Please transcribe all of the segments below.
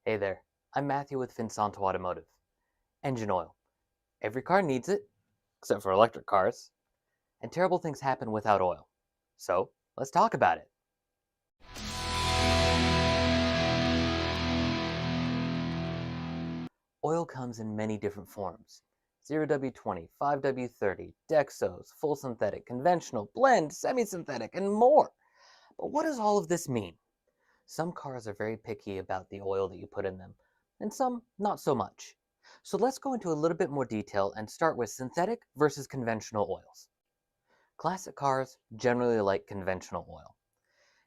Hey there, I'm Matthew with Finsanto Automotive. Engine oil. Every car needs it, except for electric cars, and terrible things happen without oil. So, let's talk about it. Oil comes in many different forms. 0W20, 5W30, Dexos, full synthetic, conventional, blend, semi-synthetic, and more. But what does all of this mean? Some cars are very picky about the oil that you put in them, and some not so much. So let's go into a little bit more detail and start with synthetic versus conventional oils. Classic cars generally like conventional oil.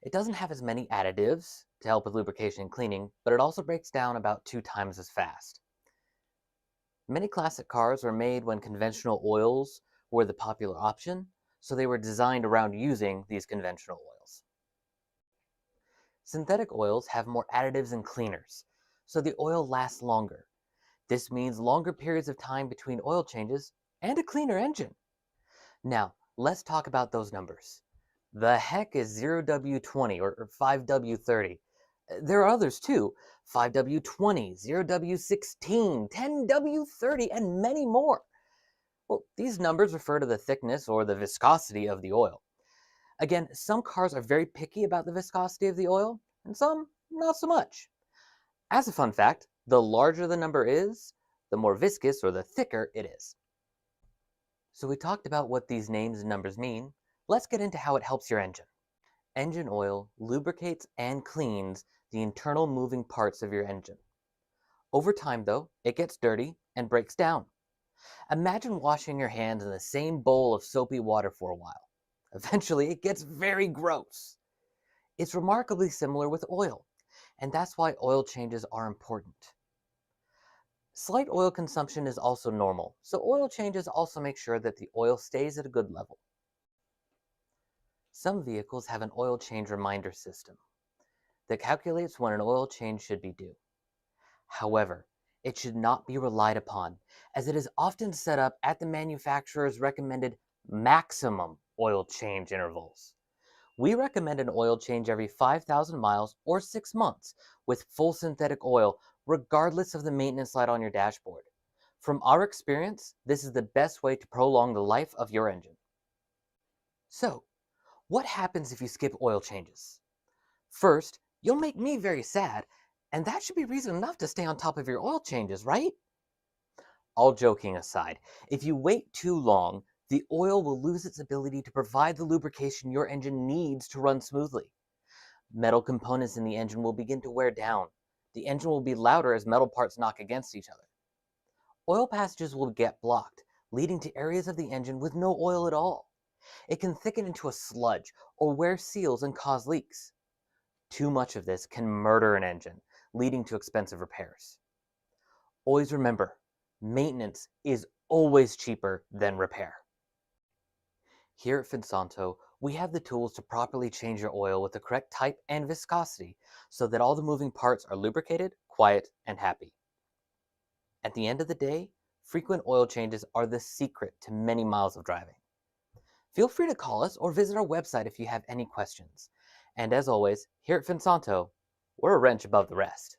It doesn't have as many additives to help with lubrication and cleaning, but it also breaks down about 2 times as fast. Many classic cars were made when conventional oils were the popular option, so they were designed around using these conventional oils. Synthetic oils have more additives and cleaners, so the oil lasts longer. This means longer periods of time between oil changes and a cleaner engine. Now, let's talk about those numbers. The heck is 0W20 or 5W30? There are others too. 5W20, 0W16, 10W30, and many more. Well, these numbers refer to the thickness or the viscosity of the oil. Again, some cars are very picky about the viscosity of the oil, and some not so much. As a fun fact, the larger the number is, the more viscous or the thicker it is. So we talked about what these names and numbers mean. Let's get into how it helps your engine. Engine oil lubricates and cleans the internal moving parts of your engine. Over time, though, it gets dirty and breaks down. Imagine washing your hands in the same bowl of soapy water for a while. Eventually, it gets very gross. It's remarkably similar with oil, and that's why oil changes are important. Slight oil consumption is also normal, so oil changes also make sure that the oil stays at a good level. Some vehicles have an oil change reminder system that calculates when an oil change should be due. However, it should not be relied upon, as it is often set up at the manufacturer's recommended maximum oil change intervals. We recommend an oil change every 5,000 miles or 6 months with full synthetic oil, regardless of the maintenance light on your dashboard. From our experience, this is the best way to prolong the life of your engine. So, what happens if you skip oil changes? First, you'll make me very sad, and that should be reason enough to stay on top of your oil changes, right? All joking aside, if you wait too long, the oil will lose its ability to provide the lubrication your engine needs to run smoothly. Metal components in the engine will begin to wear down. The engine will be louder as metal parts knock against each other. Oil passages will get blocked, leading to areas of the engine with no oil at all. It can thicken into a sludge or wear seals and cause leaks. Too much of this can murder an engine, leading to expensive repairs. Always remember, maintenance is always cheaper than repair. Here at Finsanto, we have the tools to properly change your oil with the correct type and viscosity so that all the moving parts are lubricated, quiet, and happy. At the end of the day, frequent oil changes are the secret to many miles of driving. Feel free to call us or visit our website if you have any questions. And as always, here at Finsanto, we're a wrench above the rest.